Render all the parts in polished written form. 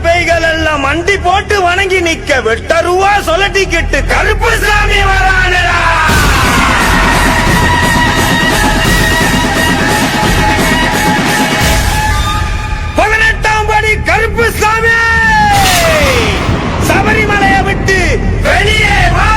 பேய்கள் எல்லாம் மண்டி போட்டு வணங்கி நிக்க வெட்டருவா சொல்லட்டிக்கிட்டு கருப்பு சாமி வரானடா. கருப்பு சாமி சபரிமலையை விட்டு வெளியே வா.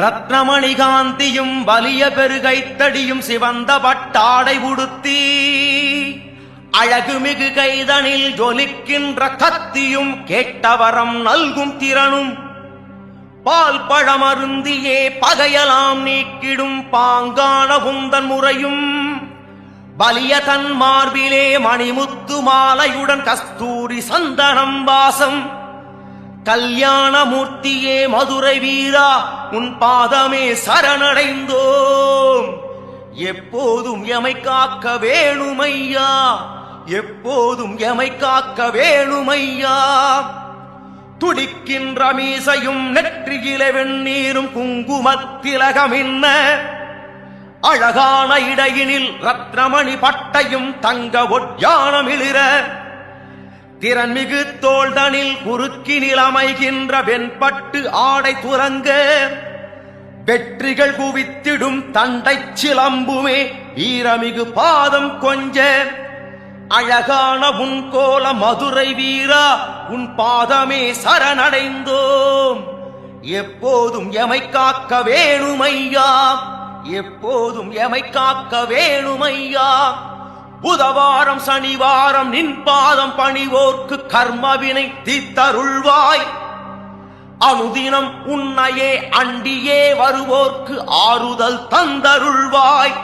ரத்னமணிகாந்தியும் வலிய பெருகைத்தடியும் சிவந்த பட்டாடை உடுத்தி அழகுமிகு கைதனில் ஜொலிக்கின்ற கத்தியும் கேட்டவரம் நல்கும் திறனும் பால் பழமருந்தியே பகையலாம் நீக்கிடும் பாங்கான உந்தன் முறையும் வலிய தன் மார்பிலே மணிமுத்து மாலையுடன் கஸ்தூரி சந்தனம் வாசம் கல்யாணமூர்த்தியே மதுரை வீரா உன் பாதமே சரணடைந்தோம். எப்போதும் எமை காக்க வேணுமையா, எப்போதும் எமை காக்க வேணுமையா. துடிக்கின்ற மீசையும் நெற்றியிலே வெண்ணீரும் குங்குமத்திலகமின்ன அழகான இடையினில் ரத்னமணி பட்டையும் தங்க ஒட்யானமிளிர திறன்மிகு தோள்தனில் குறுக்கினில் அமைகின்ற வெண்பட்டு ஆடை துலங்க வெற்றிகள் குவித்திடும் தண்டை சிலம்புமே ஈரமிகு பாதம் கொஞ்ச அழகான உன் கோல மதுரை வீரா உன் பாதமே சரணடைந்தோம். எப்போதும் எமை காக்க வேணுமையா, எப்போதும் எமை காக்க வேணுமையா. புதவாரம் சனிவாரம் நின் பாதம் பணிவோர்க்கு கர்மவினை தீத்தருள்வாய். அனுதினம் உன்னையே அண்டியே வருவோர்க்கு ஆறுதல் தந்தருள்வாய்.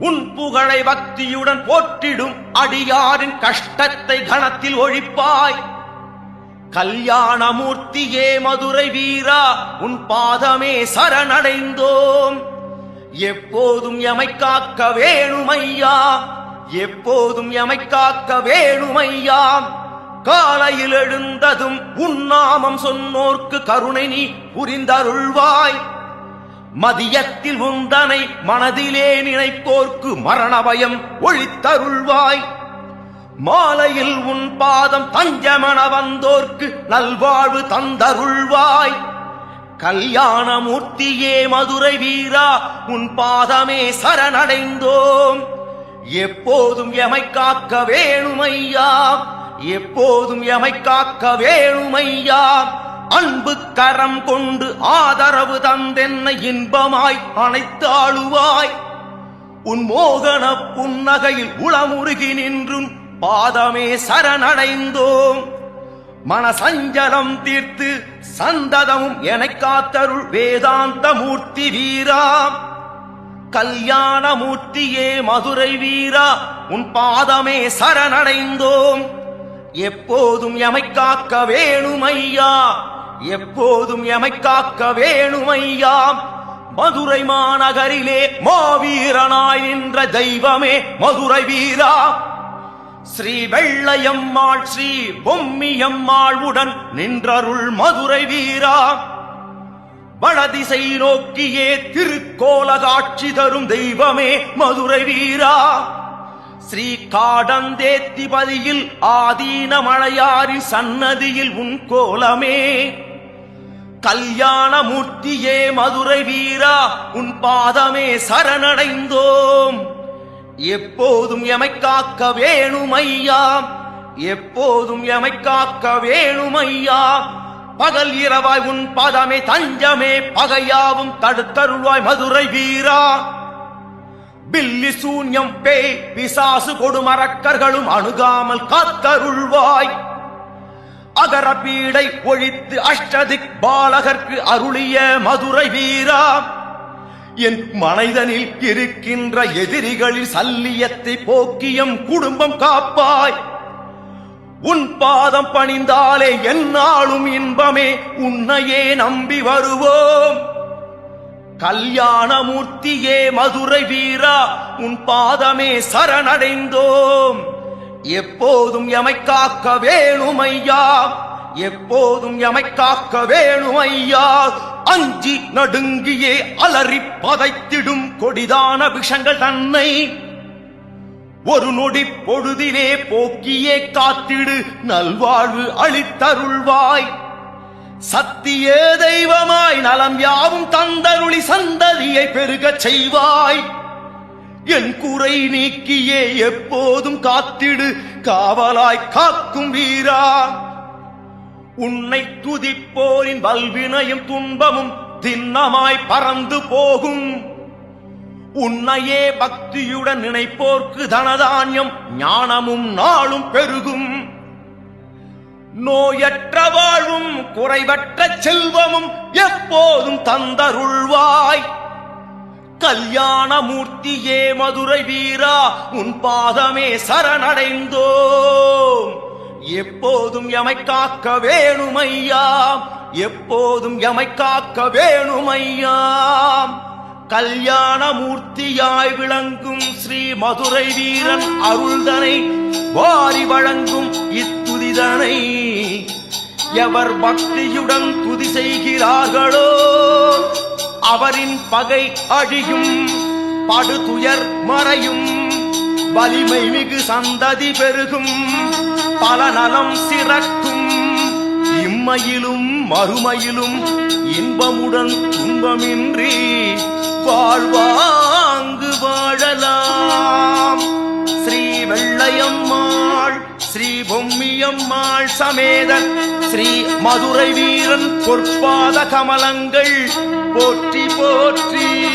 உன் புகழை பக்தியுடன் போற்றிடும் அடியாரின் கஷ்டத்தை கணத்தில் ஒழிப்பாய். கல்யாணமூர்த்தியே மதுரை வீரா உன் பாதமே சரணடைந்தோம். எப்போதும் எமை காக்க வேணுமையா, எப்போதும் எமை காக்க வேணுமையா. காலையில் எழுந்ததும் உன்னாமம் சொன்னோர்க்கு கருணை நீ புரிந்தருள்வாய். மதியத்தில் உந்தனை மனதிலே நினைப்போர்க்கு மரண பயம் ஒழித்தருள்வாய். மாலையில் உன் பாதம் தஞ்சமன வந்தோர்க்கு நல்வாழ்வு தந்தருள்வாய். கல்யாணமூர்த்தியே மதுரை வீரா உன் பாதமே சரணடைந்தோம். எப்போதும் எமை காக்க வேணுமையா, எப்போதும் எமை காக்க வேணுமையா. அன்பு கரம் கொண்டு ஆதரவு தந்தென்னை இன்பமாய் அனைத்தாளுவாய். உன் மோகன புன்னகையில் உளமுருகி நின்றும் பாதமே சரணடைந்தோம். மனசஞ்சலம் தீர்த்து சந்ததமும் எனக் காத்தருள் வேதாந்த மூர்த்தி வீரா. கல்யாண மூர்த்தியே மதுரை வீரா, உன் பாதமே சரணடைந்தோம். எப்போதும் எமைக் காக்க வேணுமையா, எப்போதும் எமைக் காக்க வேணுமையா. மதுரை மாநகரிலே மாவீரனாய் நின்ற தெய்வமே மதுரை வீரா. ஸ்ரீ வெள்ளையம்மாள் ஸ்ரீ பொம்மியம்மாள் உடன் நின்றருள் மதுரை வீரா. வடதிசை நோக்கியே திருக்கோல காட்சி தரும் தெய்வமே மதுரை வீரா. ஸ்ரீ காடந்தேத்திபதியில் ஆதீன மழையாரின் சன்னதியில் உன் கோலமே. கல்யாண மூர்த்தியே மதுரை வீரா, உன் பாதமே சரணடைந்தோம். எப்போதும் எமைக் காக்க வேணுமையா, எப்போதும் எமைக் காக்க வேணுமையா. பகல் இரவாய் உன் பாதமே தஞ்சமே, பகையாவும் தடுத்தருள்வாய் மதுரை வீரா. பில்லி சூன்யம் பேய் பிசாசு கொடுமரக்கர்களும் அணுகாமல் காத்தருள்வாய். அகர பீடை ஒழித்து அஷ்டதிக் பாலகர்க்கு அருளிய மதுரை வீரா. என் மனிதனில் இருக்கின்ற எதிரிகளில் சல்லியத்தை போக்கியம் குடும்பம் காப்பாய். உன் பாதம் பணிந்தாலே எந்நாளும் இன்பமே, உன்னையே நம்பி வருவோம். கல்யாண மூர்த்தியே மதுரை வீரா, உன் பாதமே சரணடைந்தோம். எப்போதும் எமைக் காக்க வேணுமையா, எப்போதும் எமைக் காக்க வேணுமையா. அஞ்சி நடுங்கியே அலறி பதைத்திடும் கொடிதான விஷங்கள் தன்னை ஒரு நொடி பொழுதிலே போக்கியே காத்திடு, நல்வாழ்வு அளித்தருள்வாய். சத்திய தெய்வமாய் நலம் யாவும் தந்தருளி சந்ததியை பெருகச் செய்வாய். என் குறை நீக்கியே எப்போதும் காத்திடு, காவலாய் காக்கும் வீரா. உன்னை துதிப்போரின் வல்வினையும் துன்பமும் திண்ணமாய் பறந்து போகும். உன்னையே பக்தியுடன் நினைப்போர்க்கு தனதானியம் ஞானமும் நாளும் பெருகும். நோயற்ற வாழ்வும் குறைவற்ற செல்வமும் எப்போதும் தந்தருள்வாய். கல்யாண மூர்த்தியே மதுரை வீரா, உன் பாதமே சரணடைந்தோம். எப்போதும் எமைக் காக்க வேணுமையா, எப்போதும் எமைக் காக்க வேணுமையா. கல்யாண மூர்த்தியாய் விளங்கும் ஸ்ரீ மதுரை வீரன் அருள்தனை வாரி வழங்கும் இத்துதிதனை எவர் பக்தியுடன் துதி செய்கிறார்களோ அவரின் பகை அழியும், படுதுயர் மறையும், வலிமை மிகு சந்ததி பெருகும், பல நலம் சிறக்கும். இம்மையிலும் மறுமையிலும் இன்பமுடன் துன்பமின்றி வாழ்வாங்கு வாழலாம். ஸ்ரீ வெள்ளையம்மாள் ஸ்ரீ பொம்மியம்மாள் சமேத ஸ்ரீ மதுரை வீரன் பொற்பாத கமலங்கள் போற்றி போற்றி.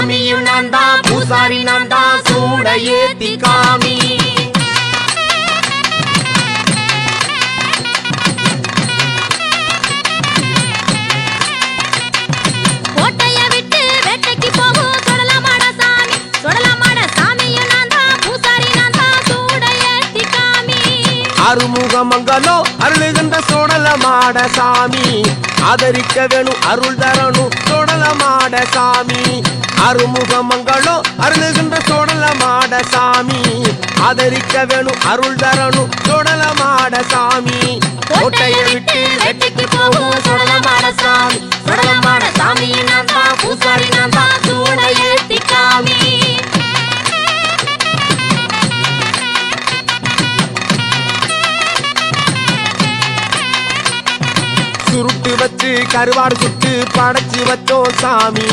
சாமியும் நான் தான் பூசாரி நான் தான் சூட ஏத்தி காமி கோட்டைய விட்டு வேட்டைக்கு போகும் சுடலமாட சாமி சுடலமாட சாமியும் நான் தான் பூசாரி நான் தான் சூட ஏத்தி காமி அருமுகமங்கலோ அருளுகின்ற சோடலமாட சாமி ஆதரிக்க வேணும் அருள் தரணும் சோடலமாட சாமி அருமுகமங்கலோ அருளுகின்ற சோடலமாட சாமி ஆதரிக்க வேணும் அருள் தரணும் சோடலமாட சாமி கோட்டைய விட்டு வேட்டைக்கு போகும் சுடலமாட சாமி சுடலமாட சாமியும் நான் தான் பூசாரி நான் தான் சூட ஏத்தி காமி சுருட்டு வச்சு கருவாடு சுட்டு படைச்சு வச்சோம் சாமி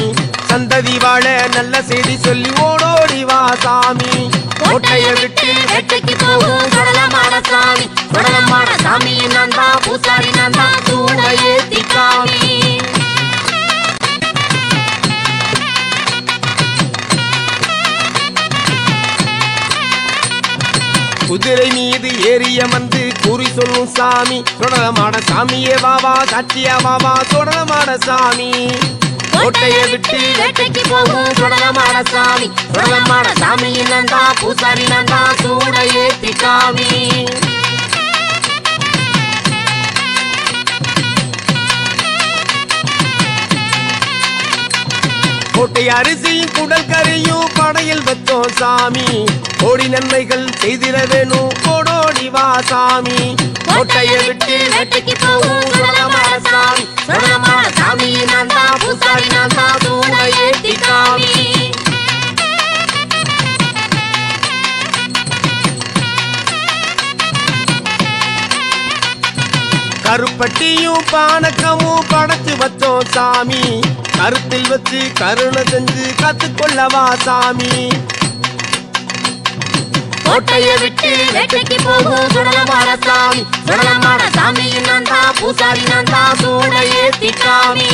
சந்ததி வாழ நல்ல செய்தி சொல்லி ஓடோடி வா சாமி கோட்டைய விட்டு வேட்டைக்கு போகும் சுடலமாட சாமி சுடலமாட சாமியும் நான் தான் பூசாரி நான் தான் சூட ஏத்தி காமி குதிரை மீது ஏறிய வந்து குறி சொல்லும் சாமி சுடலமாட சாமியே வாவா சாட்சியா வாவா சுடலமாட சாமி கோட்டைய விட்டு வேட்டைக்கு போகும் சுடலமாட சாமி சுடலமாட சாமியும் நான் தான் பூசாரி நான் தான் சூட ஏத்தி காமி கோட்டை அரிசியும் குடல் கறியும் படையில் வச்சோம் சாமி கோடி நன்மைகள் செய்திட வேணும் கோடோடி வா சாமி கோட்டைய விட்டு வேட்டைக்கு போகும் சுடலமாட சாமி சுடலமாட சாமியும் நான் தான் பூசாரி நான் தான் சூட ஏத்தி காமி கருப்பட்டியும் பானக்கமும் படைச்சு வச்சோம் சாமி கருத்தில் வச்சு கருணை செஞ்சு கத்துக்கொள்ளவா சாமி கோட்டைய விட்டு வேட்டைக்கு போகும் சுடலமாட சாமி சுடலமாட சாமியும் நான் தான் பூசாரி நான் தான் சூட ஏத்தி காமி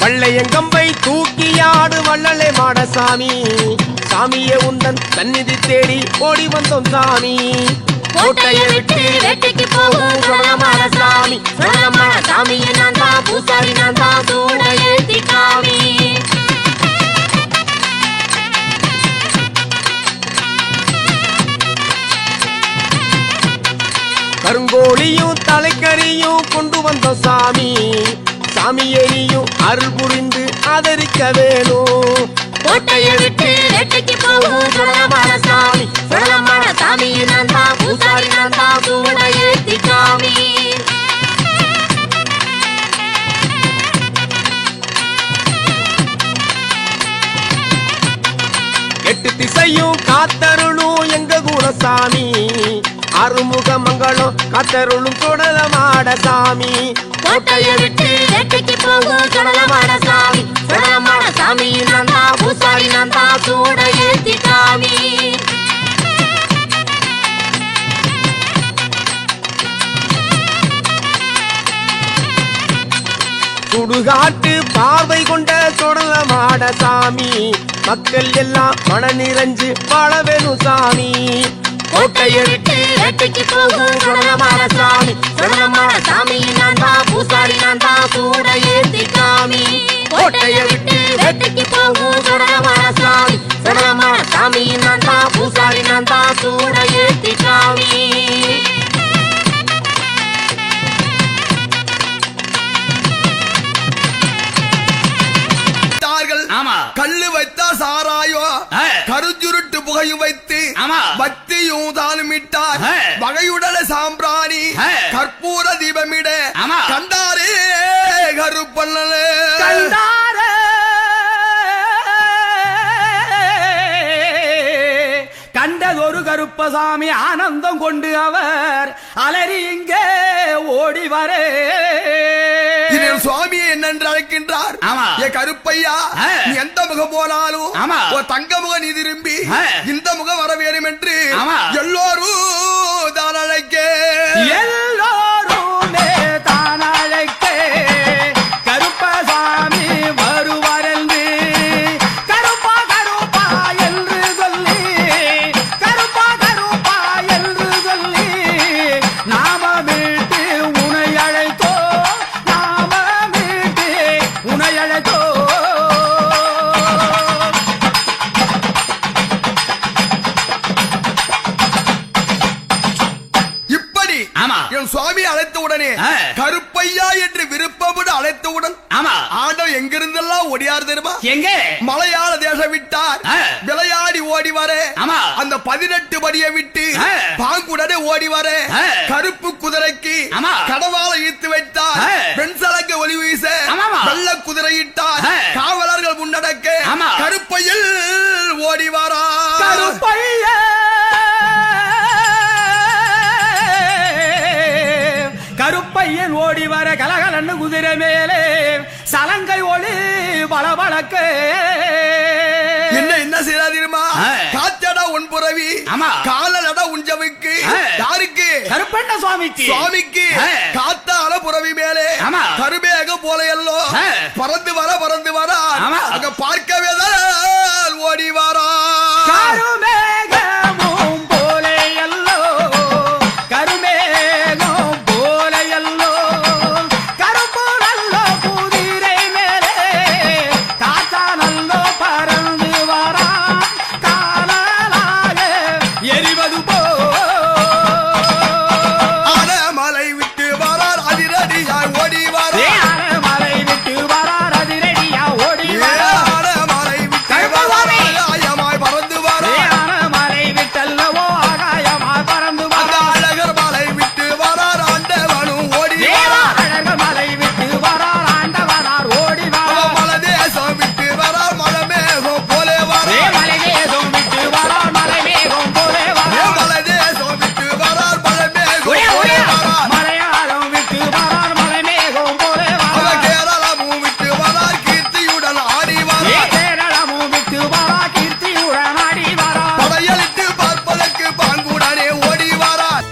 வள்ளையங்கம்பை தூக்கியாடு வள்ளலை மாட சாமி சாமியே உந்தன் சந்நிதி தேடி ஓடி வந்தோம் சாமி கோட்டைய விட்டு வேட்டைக்கு போகும் சுடலமாட சாமி சுடலமாட சாமியும் நான் தான் பூசாரி நான் தான் சூட ஏத்தி காமி கருங்கோழியும் தலைக்கறியும் கொண்டு வந்தோம் சாமி சாமியே நீயும் அருள் புரிந்து ஆதரிக்க வேணும் கோட்டைய விட்டு வேட்டைக்கு போகும் சுடலமாட சாமி சுடலமாட சாமியும் நான் தான் பூசாரி நான் தான் சூட ஏத்தி காமி எட்டு திசையும் காத்தருளும் எங்க குணசாமி அருமுகமங்கலம் காத்தருளும் சுடலமாட சாமி கோட்டைய விட்டு வேட்டைக்கு போகும் சுடலமாட சாமி சுடலமாட சாமியும் நான் தான் பூசாரி நான் தான் சூட ஏத்தி காமி சுடுகாட்டு பார்வை கொண்ட சுடலமாட சாமி மக்கள் எல்லாம் மன நிறைஞ்சு வாழ வேணும் சாமி கோட்டைய விட்டு வேட்டைக்கு போகும் சுடலமாட சாமி சுடலமாட சாமியும் நான் தான் பூசாரி நான் தான் சூட ஏத்தி காமி கோட்டைய விட்டு வேட்டைக்கு போகும் சுடலமாட சாமி சுடலமாட சாமியும் நான் தான் பூசாரி நான் தான் சூட ஏத்தி காமி கல்லு வைத்தா சாராயோ கருஞ்சுருட்டு புகையும் வைத்து பத்தியும் தானுமிட்டார் வகையுடல சாம்பிராணி கற்பூர தீபமிட கண்டாரே கருப்பண்ணலே கண்டதொரு கருப்பசாமி ஆனந்தம் கொண்டு அவர் அலறி இங்கே ஓடி வரே சுவாமியை என்னென்று அழைக்கின்றார் கருப்பையா நீ எந்த முகம் போனாலும் தங்க முகம் நீ திரும்பி இந்த முகம் வர வேண்டும் என்று எல்லோரும் தான் அழைக்க கருப்பையா என்று விருப்பப்பட்டு அழைத்தவுடன் ஆண்டவன் எங்கிருந்தெல்லாம் ஓடியார் தெரியுமா? எங்க? மலையாள தேசம் விட்டார். விளையாடி ஓடி வர அந்த 18 படியை விட்டு பாங்குடனே ஓடி வர கருப்பு குதிரைக்கு கடவாள இழுத்து வைத்தார். பெண்சலங்க ஒளி வீச வெள்ள குதிரையிட்டார். காவலர்கள் முன்னடக்க கருப்பையில் ஓடி வரா. கருப்பையன் ஓடி வர கலகலன்னு குதிரை மேலே சலங்கை ஒளி பளபளக்க. என்ன செய்தா தெரியுமா? காத்தடா உன் புறவி, காலடா உஞ்சவுக்கு. யாருக்கு? கருப்பண்ண சுவாமிக்கு. சுவாமிக்கு காத்தால புறவி மேலே கருமேக போல எல்லோ பறந்து வர அங்க பார்க்கவே தான் ஓடி வரா. கருமேகமும் போல எல்லோ, கருமேகம் போல எல்லோ, கருப்பு நல்லோ குதிரை மேலே காத்தா நல்லோ பறந்து வரா. காலாக எரிவது போ மலை விட்டு வரார் அதிரடியாய் ஓடி வர. மலை விட்டு வரார் அதிரடியா ஓடி வர. மலை விட்டு வரார் ஆயமாய் பறந்து வர. மலை விட்டல்லவோ ஆகாயமாய் பறந்து வர. அழகர் மலை விட்டு வரார் ஆண்டவனும் ஓடி வர. அழகர் மலை விட்டு வரார் ஆண்டவனார் ஓடி வர. மலை தேசம் விட்டு வரார் மலை மேகம் போலே வர. மலை தேசம் விட்டு வரார் மலை மேகம் போலே வர. மலை தேசம் விட்டு வரார் மலை மேகம் போலே வர. மலையாளம் விட்டு வரார் மலை மேகம் போலே வர. கேரளமும் விட்டு வரார் கீர்த்தியுடன் ஆடி வர. கேரளமும் விட்டு வரார் கீர்த்தியுடன் ஆடி வர. படையலிட்டு பார்ப்பதற்கு பாங்குடனே ஓடி வரார்.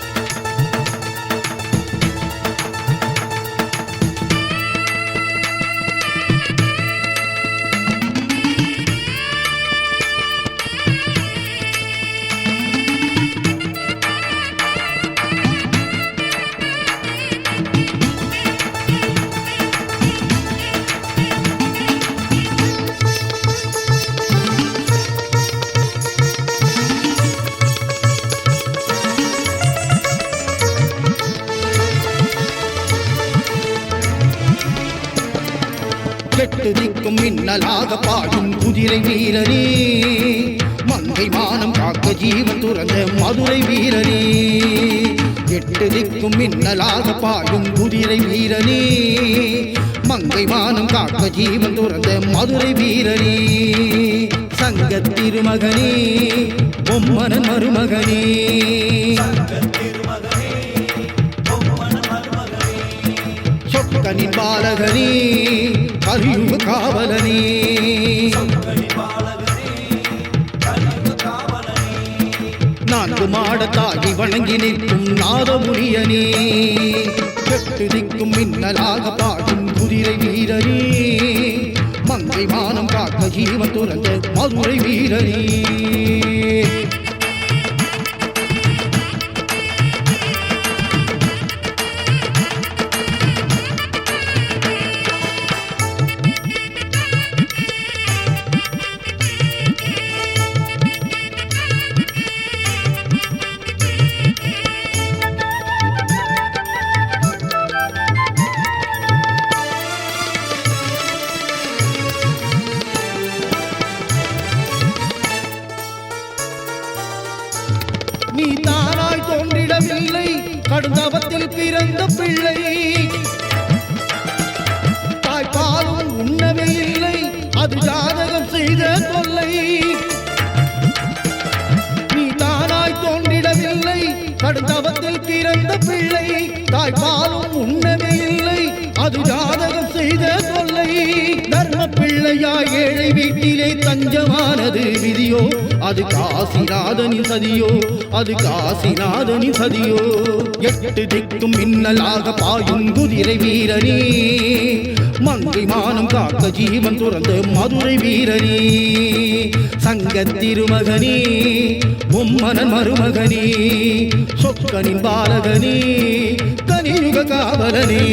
எட்டு திக்கும் மின்னலாக பாடும் குதிரை வீரனே, மங்கை மானம் காக்க ஜீவன் துறந்த மதுரை வீரனே. எட்டு திக்கும் மின்னலாக பாடும் குதிரை வீரனே, மங்கை மானம் காக்க ஜீவன் துறந்த மதுரை வீரனே. சங்க திருமகனே பொம்மனன் மருமகனே, சொக்கனின் பாலகனே கலியுக காவலனே. நான்கு மாடத்தாகி வணங்கி நிற்கும் நாதமுனியனே, எட்டு திக்கும் மின்னலாக பாடும் குதிரை வீரனே, மங்கை மானம் காக்க ஜீவன் துறந்த மதுரை வீரனே. நீ தானாய் தோன்றிடவில்லை, கடுந்தவத்தில் பிறந்த பிள்ளை. தாய்ப்பாலும் உண்ணவே இல்லை, அது ஜாதகம் செய்த தொல்லை. நீ தானாய் தோன்றிடவில்லை, கடுந்தவத்தில் பிறந்த பிள்ளை. தாய்ப்பாலும் உண்ணவே இல்லை, அது ஜாதகம் செய்த தொல்லை. தர்ம பிள்ளையாய் ஏழை வீட்டிலே தஞ்சமானது விதியோ, அது காசிநாதனின் சதியோ, அது காசிநாதனின் சதியோ. எட்டு திக்கும் மின்னலாக பாயும் குதிரை வீரனே, மங்கை மானம் காக்க ஜீவன் துறந்த மதுரை வீரனே. சங்க திருமகனே பொம்மனன் மருமகனே, சொக்கனின் பாலகனே கலியுக காவலனே.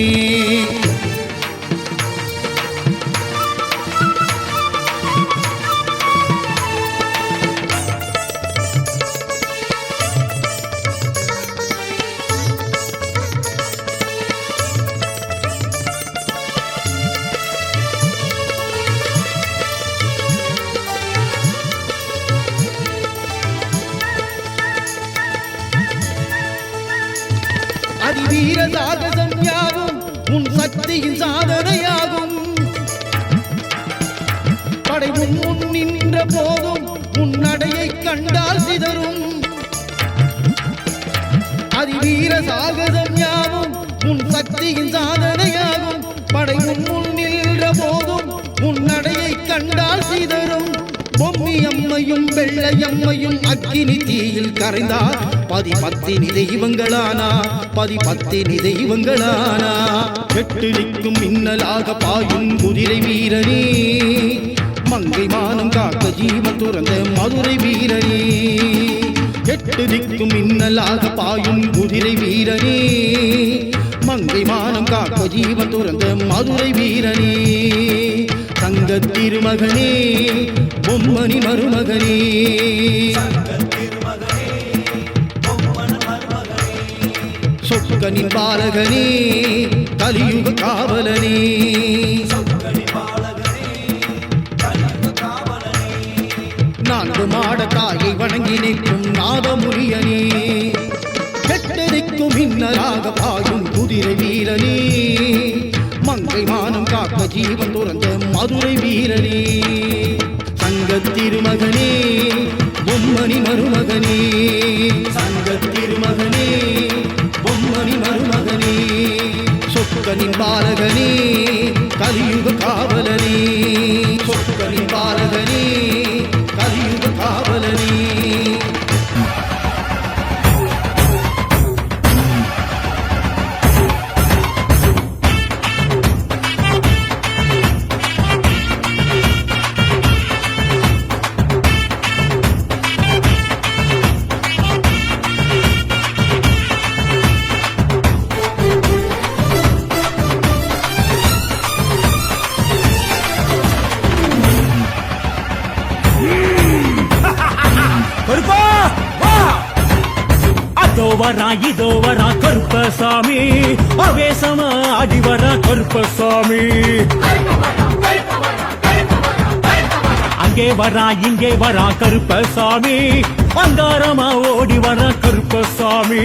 சாகசம் யாவும் உன் சக்தியின் சாதனையாகும் படை முன் நின்ற போதும் உன் நடையை கண்டால் சிதறும் பொம்மி அம்மையும் வெள்ளையம்மையும் அக்கினி தீயில் கரைந்தார் பதிபத்தினி தெய்வங்களானா பதிபத்தினி தெய்வங்களானா கெட்டு நிற்கும் மின்னலாக பாயும் குதிரை வீரனே மங்கை மானம் காக்க ஜீவன் துறந்த மதுரை வீரனே கெட்டு நிற்கும் மின்னலாக பாயும் குதிரை வீரனே மங்கை மானம் காக்க ஜீவன் துறந்த மதுரை வீரனே தங்க திருமகனே பொம்மணி மருமகனே சொக்கனின் பாலகனே கலியுக காவலனே நான்கு மாட தாயை வணங்கி நிற்கும் நாதமுனியனே கெட்டரிக்கும் மின்னலாக பாயும் குதிரை வீரனே மங்கை மானம் காக்க ஜீவன் துறந்த மதுரை வீரனே சங்க திருமகனே பொம்மணி மருமகனே சங்க திருமகனே பொம்மணி மருமகனே சொக்கனின் பாலகனே கலியுக காவலனே சொக்கனின் பாலகனே கலியுக காவலனே இதோ வரா கருப்பசாமி ஆவேசமா ஆடி வரா கருப்பசாமி அங்கே வரா இங்கே வரா கருப்பசாமி அங்காரமா ஓடி வரா கருப்பசாமி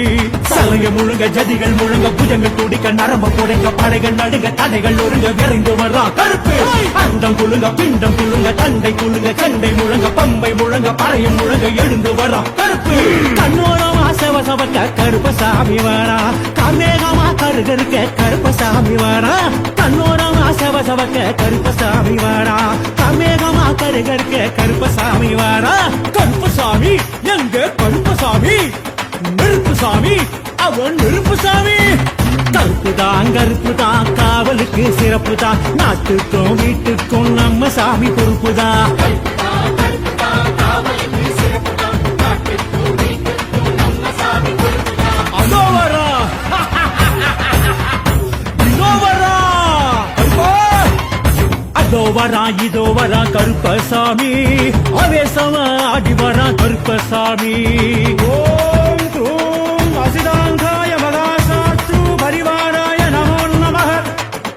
சலைய முழுங்க ஜதிகள் முழுங்க புஜங்கள் துடிக்க நரம்ப புடைக்க படைகள் நடுங்க தடைகள் ஒருங்க விரைந்து வரா கருப்பு அண்டம் குழுங்க பிண்டம் குழுங்க தண்டை குழுங்க சண்டை முழங்க பம்பை முழங்க பறையும் முழங்க எழுந்து வரா கருப்பு கண்ணோரமா சவசவக்க கருப்பசாமி வரா கண்ணேகமா கருகருக்க கருப்பசாமி வரா கண்ணோரமா சவசவக்க கருப்பசாமி வரா கண்ணேகமா கருகருக்க கருப்பசாமி வரா கருப்பசாமி எங்க கருப்பசாமி நெருப்புசாமி அவன் நெருப்புசாமி கருப்புதான் காவலுக்கு சிறப்புதான் நாட்டுக்கும் வீட்டுக்கும் நம்ம சாமி பொறுப்புதான் அதோ வரா இதோ வரா அதோ வரா இதோ வரா கருப்பசாமி ஆவேசமா ஆடி வரா கருப்பசாமி ஓம் க்ரூம் அசிதாங்காய மகாசாஸ்து பரிவாராய நமோ நமः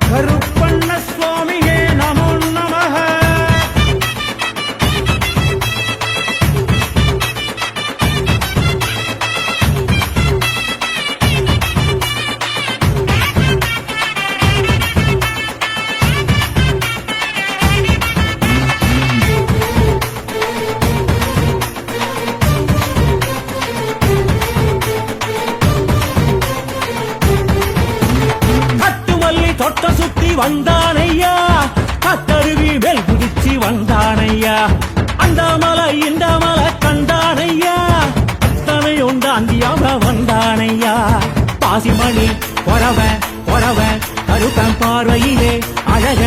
கருப்பண்ண சுவாமியே நமோ நமः தொட்ட சுத்தி வந்தானையா கத்தருவி மேல் குதிச்சு வந்தானையா அந்த மலை இந்த மலை கண்டானையா அத்தனை உண்டாந்தியாக வந்தானையா பாசிமணி பொறவ கருப்பன் பார்வையிலே அழக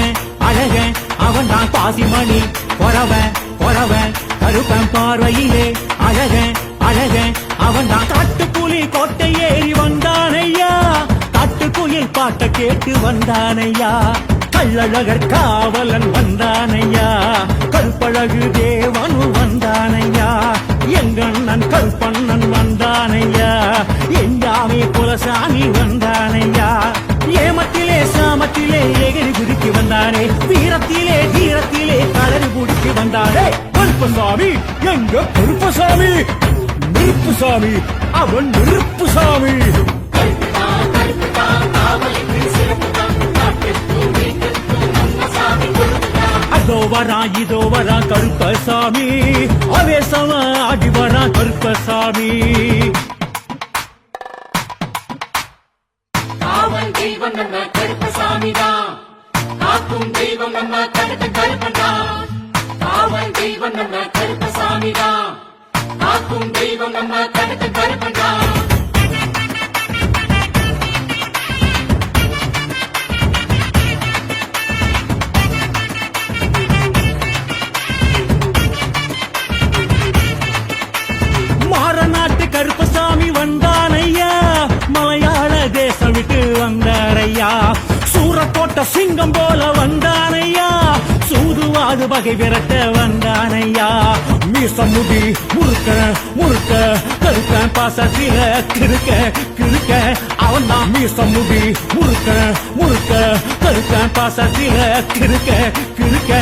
அவன் தான் பாசிமணி பொறவ கருப்பன் பார்வையிலே அழக அவன் தான் காட்டுப்புலி கோட்டை ஏறி வந்தானையா காட்டுக்குயில் பாட்ட கேட்டு வந்தானையா கள்ளழகர் காவலன் வந்தானையா கருப்பழகு தேவனு வந்தானையா எங்கண்ணன் கருப்பண்ணன் வந்தானையா எஞ்சாமி குலசாமி வந்தானையா ஏமத்திலே சாமத்திலே எகிரி குதிக்கு வந்தானே வீரத்திலே தீரத்திலே கலரி குடிக்கு வந்தானே கருப்பசாமி எங்க கருப்பசாமி நெருப்புசாமி அவன் நெருப்புசாமி அதோ வரா இதோ வரா கருப்பசாமி ஆவேசமா ஆடி வரா கருப்பசாமி தெய்வம் நம்ம கருப்பசாமி தான் காக்கும் தெய்வம் நம்ம கருப்பு கருப்பன்தான் காவல் தெய்வம் நம்ம கருப்பசாமி தான் காக்கும் தெய்வம் நம்ம கருப்பு கருப்பன்தான் மாறநாட்டு கருப்பசாமி வந்தானையா மலையாள தேசம் விட்டு வந்தாரையா சூரக்கோட்ட சிங்கம் போல வந்தானையா சூதுவாது வகை விரட்ட வந்தானையா மீசம் முடி முறுக்க முறுக்க கருக்க பாசத்தில கிறுக்க கிறுக்க அவன் தான் மீசம் முடி முறுக்க முறுக்க கருக்க பாசத்தில கிறுக்க கிறுக்க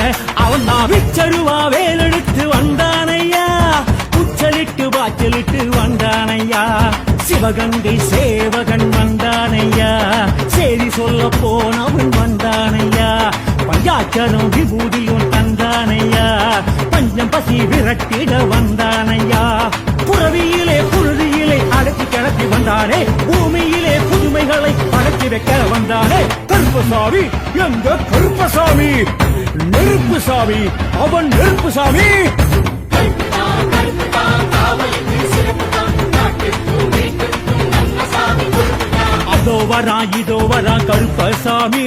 அவன் தான் விச்சருவா வேலெடுத்து வந்தானையா உச்சலிட்டு வாச்சலிட்டு வந்தானையா சிவகங்கை சேவகன் வந்தானையா செய்தி சொல்ல போனவன் வந்தானையா பஞ்சாட்சரம் விபூதியும் தந்தானையா பஞ்சம் பசி விரட்டிட வந்தானையா புறவியிலே புழுதியிலே அடக்கி கிளப்பி வந்தானே பூமியிலே புதுமைகளை படைச்சி வைக்க வந்தானே கருப்பசாமி எங்க கருப்பசாமி நெருப்பு சாமி அவன் நெருப்பு சாமி அதோ வரா இதோ வரா கருப்பசாமி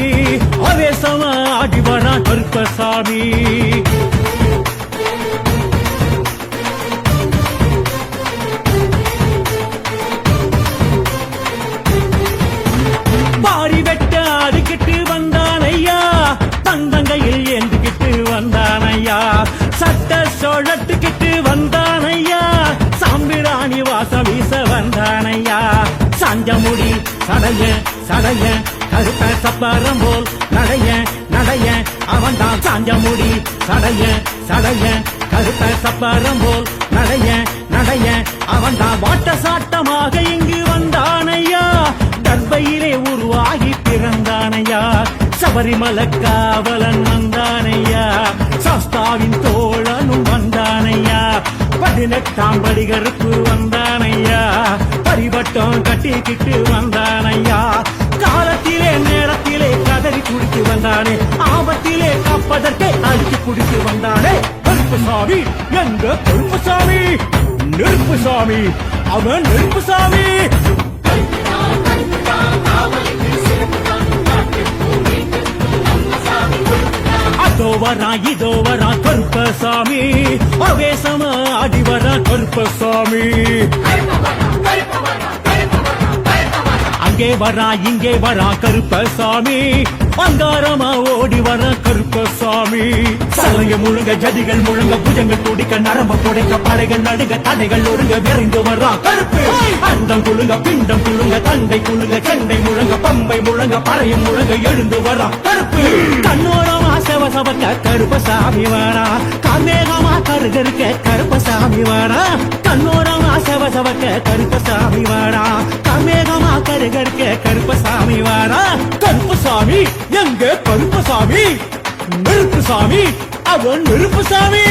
ஆவேசமா ஆடி வரா கருப்பசாமி பாரி வெட்ட அதுக்கிட்டு வந்தானையா தந்தங்கையில் ஏந்துக்கிட்டு வந்தானையா சட்ட சோழத்துக்கிட்டு வந்தானையா சாம்பிராணி வாசம் வீச வந்தானையா சாஞ்சமுடி சடைய சடைய கருப்ப சப்பரம் போல் நடைய நடைய அவன் தான் சாஞ்சமுடி சடைய சடைய கருப்ப சப்பரம் போல் நடைய நடைய அவன் தான் வாட்ட சாட்டமாக இங்கு வந்தானையா கர்ப்பையிலே உருவாகி பிறந்தானையா சபரிமலை காவலன் வந்தானையா சாஸ்தாவின் தோழனும் வந்தானையா 18ஆம் படி கருப்பு வந்தானையா பரிவட்டம் கட்டிக்கிட்டு வந்தானையா காலத்திலே நேரத்திலே கதறி குடித்து வந்தானே ஆபத்திலே காப்பதற்கே அடித்து குடித்து வந்தானே கருப்பசாமி எங்க கருப்பசாமி நெருப்பு சாமி அவன் நெருப்பு சாமி அதோ வரா இதோ வரா கருப்பசாமி ஆவேசமா ஆடி வரா கருப்பசாமி அங்கே வரா இங்கே வரா கருப்பசாமி அங்காரமா ஓடி வர கருப்பசாமி சலைய முழுங்க ஜதிகள் முழுங்க புஜங்கள் துடிக்க நரம்ப புடைக்க படைகள் நடுங்க தடைகள் ஒருங்க விரைந்து வரா கருப்பு அண்டம் குழுங்க பிண்டம் குழுங்க தண்டை குழுங்க சண்டை முழங்க பம்பை முழங்க பறையும் முழங்க எழுந்து வரா கருப்பு கண்ணோரமா செவசவக்க கருப்பசாமி வாரா காமேகமா கருகருக்க கருப்பசாமி வாரா கண்ணோரமா செவசவக்க கருப்பசாமி வாரா காமேகமா கருகருக்க கருப்பசாமி வாரா கருப்பசாமி எங்க கருப்பசாமி நெருப்பு சாமி அவன் நெருப்பு சாமி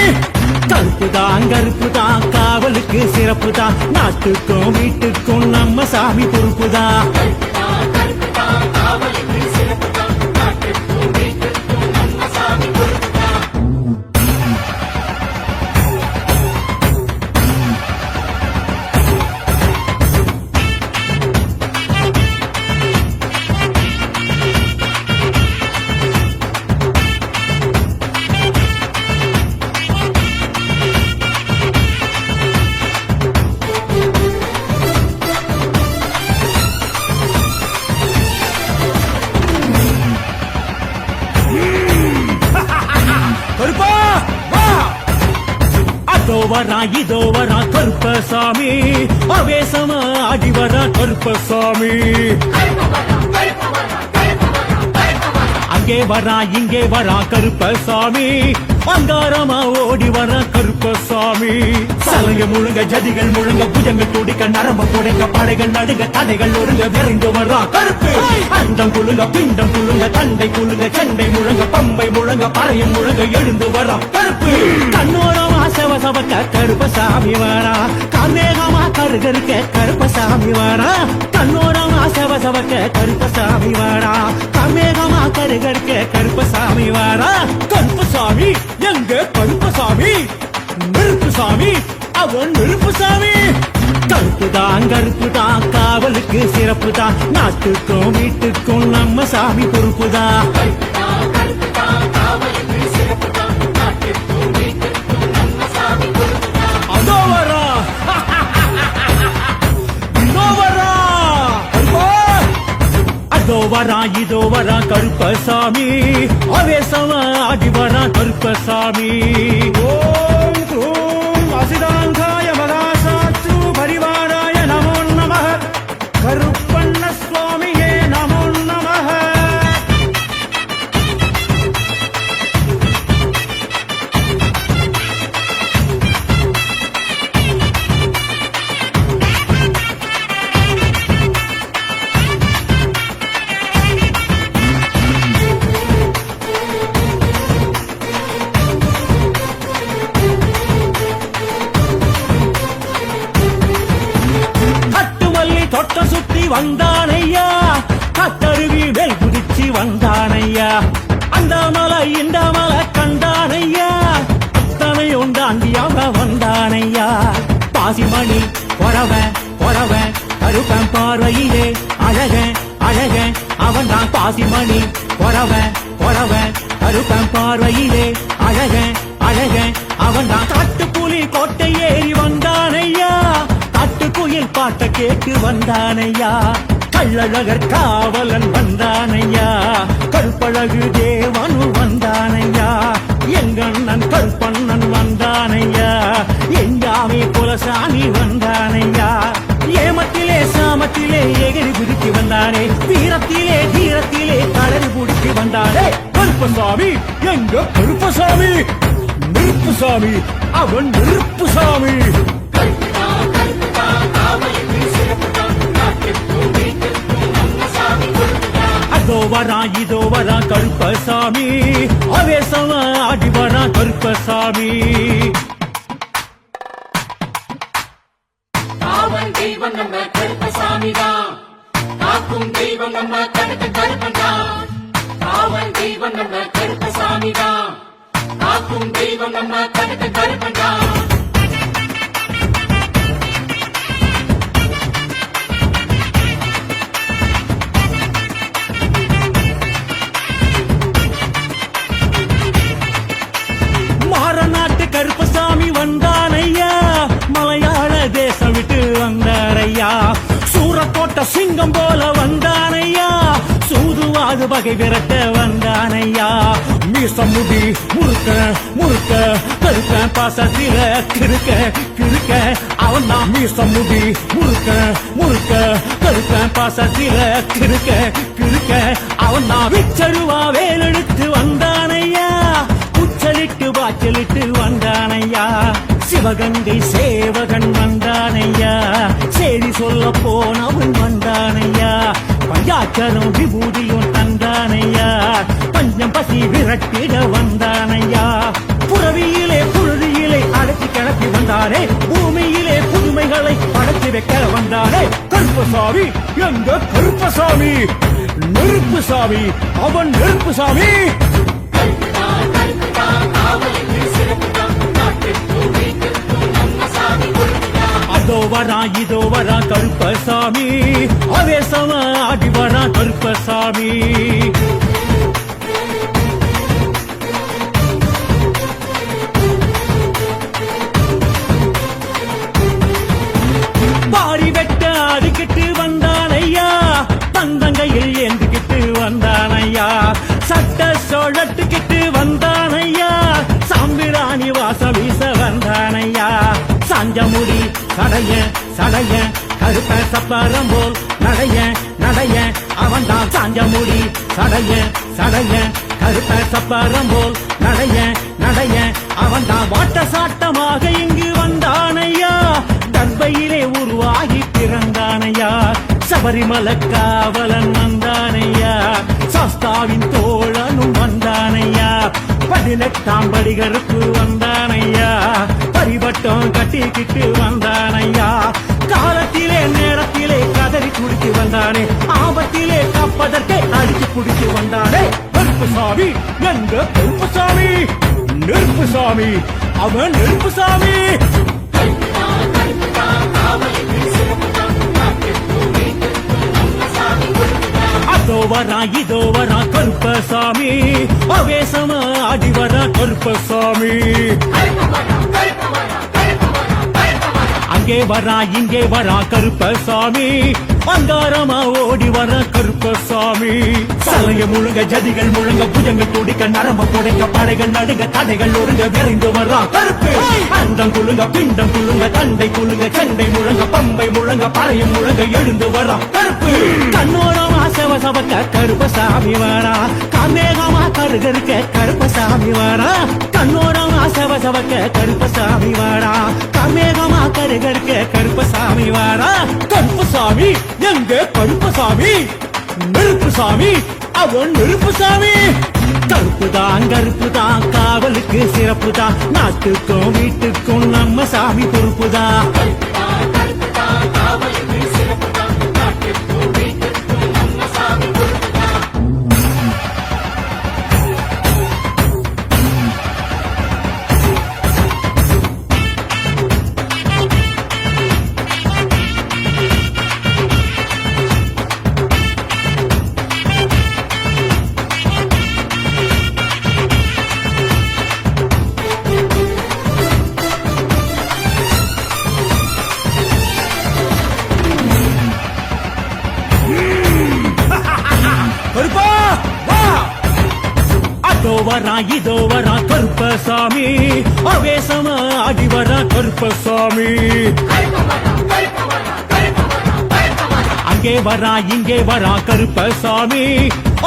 கருப்புதான் கருப்புதான் காவலுக்கு சிறப்புதான் நாட்டுக்கும் வீட்டுக்கும் நம்ம சாமி பொறுப்புதான் கருப்பா வா அதோ வரா இதோ வரா கருப்பசாமி ஆவேசமா ஆடி வரா கருப்பசாமி அங்கே வரா இங்கே வரா கருப்பசாமி அங்காரமா ஓடி வர கருப்பசாமி சலங்க முழுங்க ஜதிகள் முழுங்க புஜங்கள் துடிக்க நரம்ப புடைக்க படைகள் நடுங்க தடைகள் ஒருங்க விரைந்து வர்றா கருப்பு அண்டம் குழுங்க பிண்டம் குழுங்க தண்டை குழுங்க சண்டை முழங்க பம்பை முழங்க பறையும் முழங்க எழுந்து வர்றா கருப்பு கண்ணோரமா சவசவக்க கருப்பசாமி வாரா கண்ணேகமா கருகருக்க கருப்பசாமி வாரா கண்ணோரமா சவசவக்க கருப்பசாமி வாரா கண்ணேகமா கருகருக்க கருப்பசாமி வாரா கருப்பசாமி எங்க கருப்பசாமி நெருப்புசாமி அவன் நெருப்புசாமி கருப்புதான் காவலுக்கு சிறப்புதான் நாட்டுக்கும் வீட்டுக்கும் நம்ம சாமி பொறுப்புதான் அதோ வரா இதோ வரா அதோ வரா இதோ வரா கருப்பசாமி ஆவேசமா ஆடி வரா கருப்பசாமி ஓம் க்ரூம் அசிதாங்காய மகாசாச்சு பரிவாராய நமோ நமः கருப்பண்ண சுவாமியே நமோ நமः தொட்ட சுத்தி வந்தானையா கட்டருவி மேல் குதிச்சு வந்தானையா அந்த மலை இந்த மலை கண்டானையா அத்தனையும் தாண்டியாக வந்தானையா பாசிமணி பொறவ கருப்பன் பார்வையிலே அழக அழக அவன் தான் பாசிமணி பொறவ கருப்பன் பார்வையிலே அழக அழக அவன் தான் காட்டுப்புலி கோட்டை ஏறி வந்தானையா காட்டுக்குயில் பாட்ட கேட்டு வந்தானையா கள்ளழகர் காவலன் வந்தானையா கருப்பழகு தேவனு வந்தானையா எங்கண்ணன் கருப்பண்ணன் வந்தானையா எங்காமே குலசாமி வந்தானையா ஏமத்திலே சாமத்திலே எகிரி குதிக்கு வந்தானே வீரத்திலே தீரத்திலே கடல் குடிக்கு வந்தானே கருப்பசாமி எங்க கருப்பசாமி நெருப்புசாமி அவன் நெருப்புசாமி அதோ வரா இதோ வரா கருப்பசாமி ஆவேசமா ஆடி வரா கருப்பசாமி காவல் தெய்வம் நம்ம கருப்பசாமிதான் காக்கும் தெய்வம் நம்ம கடுத்த கருப்பன்தான் காவல் தெய்வம் நம்ம கருப்பசாமிதான் காக்கும் தெய்வம் நம்ம கடுத்த கருப்பன்தான் மாறநாட்டு கருப்பசாமி வந்தானையா மலையாள தேசம் விட்டு வந்தாரையா சூரக்கோட்ட சிங்கம் போல வந்தானையா சூதுவாது வகை விரட்ட வந்தானையா மீசம் முடி முறுக்க கருக்க பாசத்தில கிருக்க அவன் தான் மீசம் முடி முறுக்க கருக்க பாசத்தில கிருக்க அவன் தான் விச்சருவா வேலெடுத்து வந்தானையா உச்சலிட்டு வாச்சலிட்டு வந்தானையா சிவகங்கை சேவகன் வந்தானையா செய்தி சொல்ல போனவன் வந்தானையா பஞ்சாச்சரம் விபூதியும் தந்தானையா பஞ்சம் பசி விரட்டிட வந்தானையா புறவியிலே புழுதியிலே அடைச்சி கிளப்பி வந்தானே பூமியிலே புதுமைகளை அடைச்சி வைக்க வந்தானே கருப்பசாமி எங்க கருப்பசாமி நெருப்புசாமி அவன் நெருப்புசாமி அதோ வரா இதோ வரா கருப்பசாமி ஆவேசமா ஆடி வரா கருப்பசாமி பாரி வெட்ட ஆடிக்கிட்டு வந்தானையா தந்தங்கையில் ஏந்திக்கிட்டு வந்தானையா சட்ட சொழட்டுக்கிட்டு வந்தானையா சாம்பிராணி வாசம் வீச வந்தானையா சாஞ்சமுடி சடைய கருப்ப சப்பரம் போல் நடைய அவன் தான் சாஞ்சமுடி சடைய கருப்ப சப்பரம் போல் நடைய நடைய அவன் தான் வாட்ட சாட்டமாக இங்கு வந்தானையா தர்பையிலே உருவாகி பிறந்தானையா சபரிமலை காவலன் வந்தானையா சாஸ்தாவின் தோழனும் வந்தானையா 18ஆம் படிகருக்கு வந்தானையா பரிவட்டம் கட்டிக்கிட்டு வந்தானையா காலத்திலே நேரத்திலே கதறி குடித்து வந்தானே ஆபத்திலே காப்பதற்கே அடிச்சு குடித்து வந்தானே கருப்பசாமி எங்க கருப்பசாமி நெருப்புசாமி அவன் நெருப்புசாமி அதோ வரா இதோ வரா கருப்பசாமி அவேசமா ஆடி வரா கருப்பசாமி அங்கே வரா இங்கே வரா கருப்பசாமி அங்காரமா ஓடி வர கருப்பசாமி சலைய முழுங்க ஜதிகள் முழுங்க புஜங்கள் துடிக்க நரம்ப புடைக்க படைகள் நடுங்க தடைகள் ஒருங்க விரைந்து வரா கருப்பு அண்டம் குழுங்க பிண்டம் குழுங்க தண்டை குழுங்க சண்டை முழங்க பம்பை முழங்க பறையும் முழங்க எழுந்து வரா கருப்பு கண்ணோரமா சவசவக்க கருப்பசாமி வரா காமேகமா கருகருக்க கருப்பசாமி வரா கண்ணோரமா சவசவக்க கருப்பசாமி வரா காமேகமா கருகருக்க கருப்பசாமி வரா கருப்பசாமி எங்க கருப்பசாமி நெருப்புசாமி அவன் நெருப்புசாமி கருப்புதான் காவலுக்கு சிறப்புதான் நாட்டுக்கும் வீட்டுக்கும் நம்ம சாமி பொறுப்புதான் கருப்பா வா அதோ வரா இதோ வரா கருப்பசாமி அவேசமா ஆடி வரா கருப்பசாமி அங்கே வரா இங்கே வரா கருப்பசாமி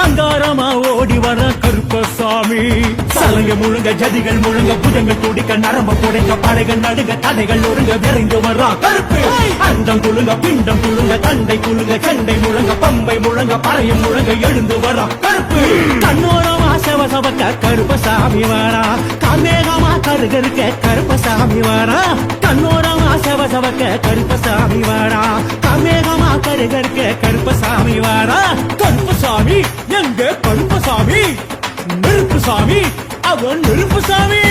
அங்காரமா ஓடி வர கருப்பசாமி சலைய முழுங்க ஜதிகள் முழுங்க புஜங்கள் துடிக்க நரம்ப புடைக்க படைகள் நடுங்க தடைகள் ஒருங்க விரைந்து வரா கருப்பு அண்டம் குழுங்க பிண்டம் குழுங்க தண்டை குழுங்க சண்டை முழங்க பம்பை முழங்க பறையும் முழங்க எழுந்து வரா கருப்பு கண்ணோரமா சவசவக்க கருப்பசாமி வரா காமேகமா கருகருக்க கருப்பசாமி வரா கண்ணோரமா சவசவக்க கருப்பசாமி வரா காமேகமா கருகருக்க கருப்பசாமி வரா கருப்பசாமி எங்க கருப்பசாமி நெருப்புசாமி அவன் நெருப்புசாமி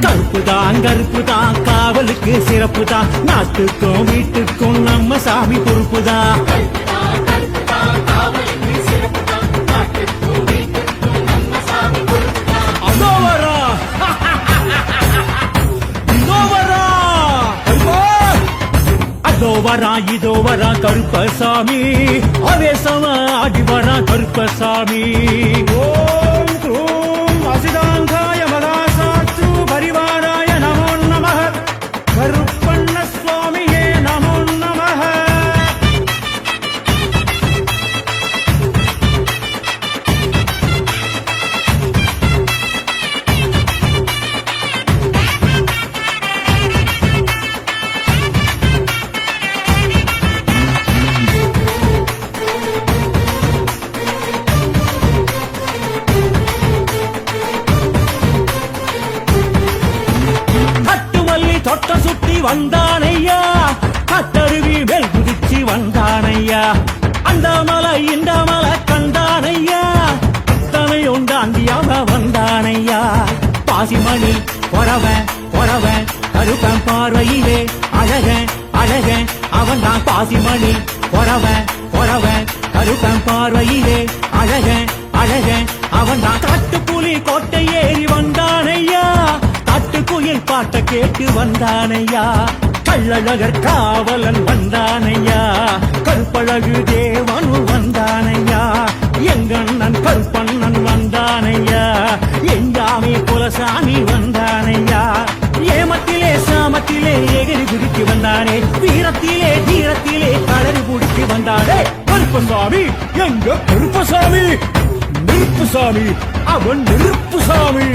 கருப்புதான் காவலுக்கு சிறப்புதான் நாட்டுக்கும் வீட்டுக்கும் நம்ம சாமி பொறுப்புதான் அதோ வரா இதோ வரா அதோ வரா இதோ வரா கருப்பசாமி அவேசமா ஆடி வரா கருப்பசாமி ஓம் க்ரூம் அசிதாங்காய மதாசாத்து பரிவாராய நமோ நமः கருப்பண்ண சுவாமியே நமோ நமः தொட்ட சுத்தி வந்தானையா கட்டருவி மேல் குதிச்சு வந்தானையா அந்த மலை இந்த மலை கண்டானையா தனை உண்டாண்டியாக வந்தானையா பாசிமணி பொறவன் கருப்பன் பார்வையிலே அழக அவன் தான் பாசிமணி பொறவன் கருப்பன் பார்வையிலே அழக அவன் தான் காட்டுப்புலி கோட்டை ஏறி வந்தானையா காட்டுக்குயில் பாட்ட கேட்டு வந்தானையா கள்ளழகர் காவலன் வந்தானையா கருப்பழகு தேவனு வந்தானையா எங்கண்ணன் கருப்பண்ணன் வந்தானையா எங்காமே குலசாமி வந்தானையா ஏமத்திலே சாமத்திலே எகிரி குதிக்கு வந்தானே வீரத்திலே தீரத்திலே களறி குடிக்கு வந்தானே கருப்பசாமி எங்க கருப்பசாமி நெருப்பு சாமி அவன் நெருப்பு சாமி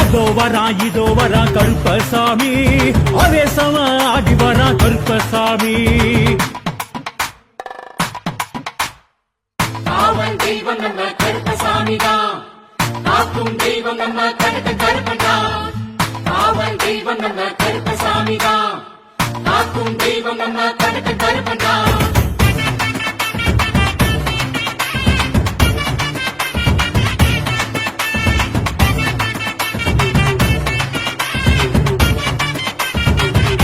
அதோ வரா இதோ வரா கருப்பசாமி ஆவேசமா ஆடி வரா கருப்பசாமி காவல் தெய்வம் நம்ம கருப்பசாமி தான் காக்கும் தெய்வம் நம்ம கருத்து கருப்பண்டா காவல் தெய்வம் நம்ம கருப்பசாமி தான் காக்கும் தெய்வம் நம்ம கருத்து கருப்பண்டா